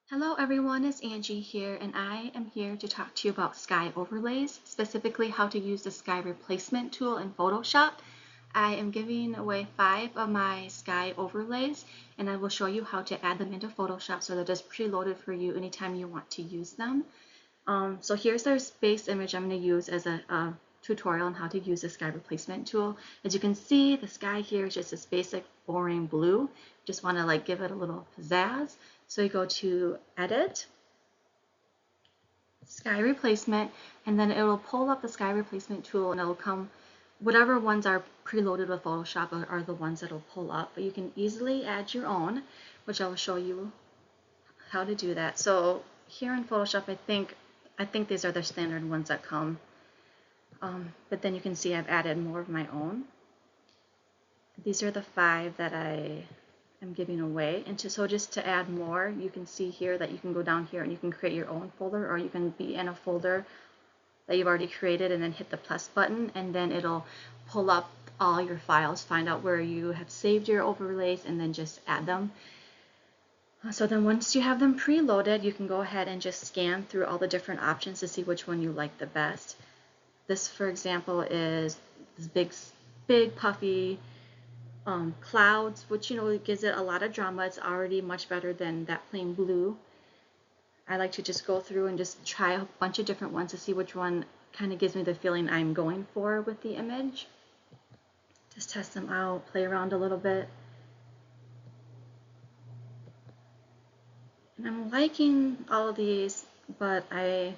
Hello everyone, it's Angie here, and I am here to talk to you about sky overlays, specifically how to use the sky replacement tool in Photoshop. I am giving away 5 of my sky overlays, and I will show you how to add them into Photoshop so they're just preloaded for you anytime you want to use them. So here's their base image I'm going to use as a tutorial on how to use the sky replacement tool. As you can see, the sky here is just this basic boring blue. Just want to give it a little pizzazz. So you go to Edit, Sky Replacement, and then it will pull up the Sky Replacement tool, and it'll come, whatever ones are preloaded with Photoshop are the ones that will pull up. But you can easily add your own, which I will show you how to do that. So here in Photoshop, I think these are the standard ones that come. But then you can see I've added more of my own. These are the 5 that I am giving away. And so just to add more, you can see here that you can go down here and you can create your own folder, or you can be in a folder that you've already created and then hit the plus button, and then it'll pull up all your files, find out where you have saved your overlays, and then just add them. So then once you have them preloaded, you can go ahead and just scan through all the different options to see which one you like the best. This, for example, is this big puffy clouds, which gives it a lot of drama. It's already much better than that plain blue. I like to just go through and just try a bunch of different ones to see which one kind of gives me the feeling I'm going for with the image. Just test them out, play around a little bit. And I'm liking all of these, but I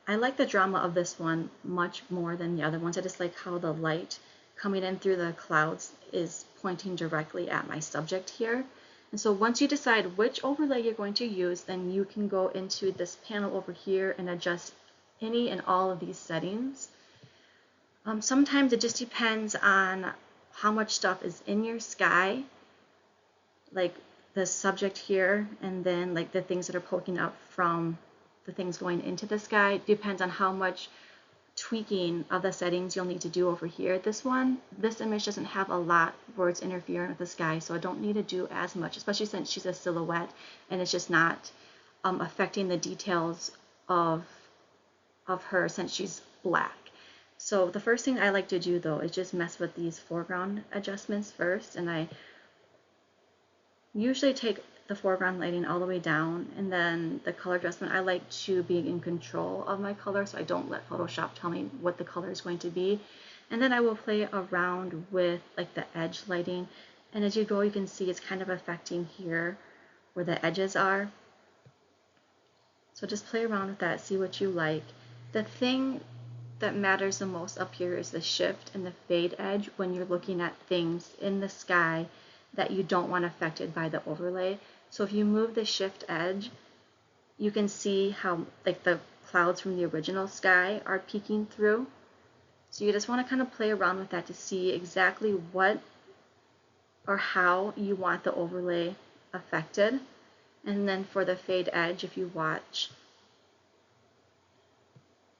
like the drama of this one much more than the other ones. I just like how the light coming in through the clouds is pointing directly at my subject here. And so once you decide which overlay you're going to use, then you can go into this panel over here and adjust any and all of these settings. Sometimes it just depends on how much stuff is in your sky, like the subject here, and then like the things that are poking up from the things going into the sky. Depends on how much tweaking of the settings you'll need to do over here. This image doesn't have a lot where it's interfering with the sky, so I don't need to do as much, especially since she's a silhouette and it's just not affecting the details of her since she's black. So the first thing I like to do though is just mess with these foreground adjustments first, and I usually take the foreground lighting all the way down, and then the color adjustment, I like to be in control of my color, so I don't let Photoshop tell me what the color is going to be. And then I will play around with like the edge lighting, and as you go you can see it's kind of affecting here where the edges are. So just play around with that, see what you like. The thing that matters the most up here is the shift and the fade edge when you're looking at things in the sky that you don't want affected by the overlay. So if you move the shift edge, you can see how like the clouds from the original sky are peeking through. So you just want to kind of play around with that to see exactly what or how you want the overlay affected. And then for the fade edge, if you watch,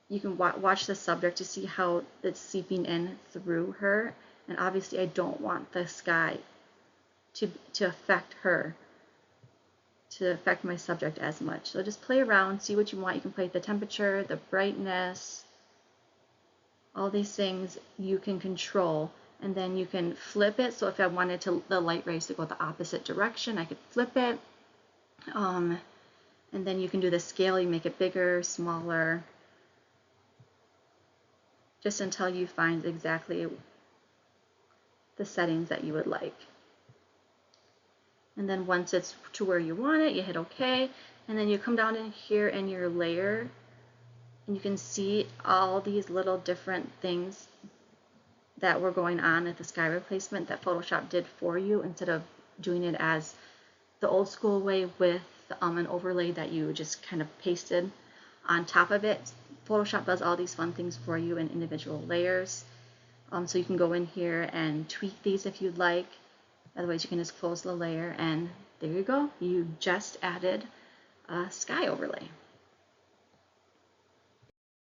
you can watch the subject to see how it's seeping in through her. And obviously I don't want the sky to affect her, to affect my subject as much. So just play around, see what you want. You can play with the temperature, the brightness, all these things you can control, and then you can flip it. So if I wanted the light rays to go the opposite direction, I could flip it. And then you can do the scale, you make it bigger, smaller, just until you find exactly the settings that you would like. And then once it's to where you want it, you hit OK, and then you come down in here in your layer, and you can see all these little different things that were going on at the sky replacement that Photoshop did for you instead of doing it as the old school way with an overlay that you just kind of pasted on top of it. Photoshop does all these fun things for you in individual layers. So you can go in here and tweak these if you'd like. Otherwise, you can just close the layer, and there you go. You just added a sky overlay.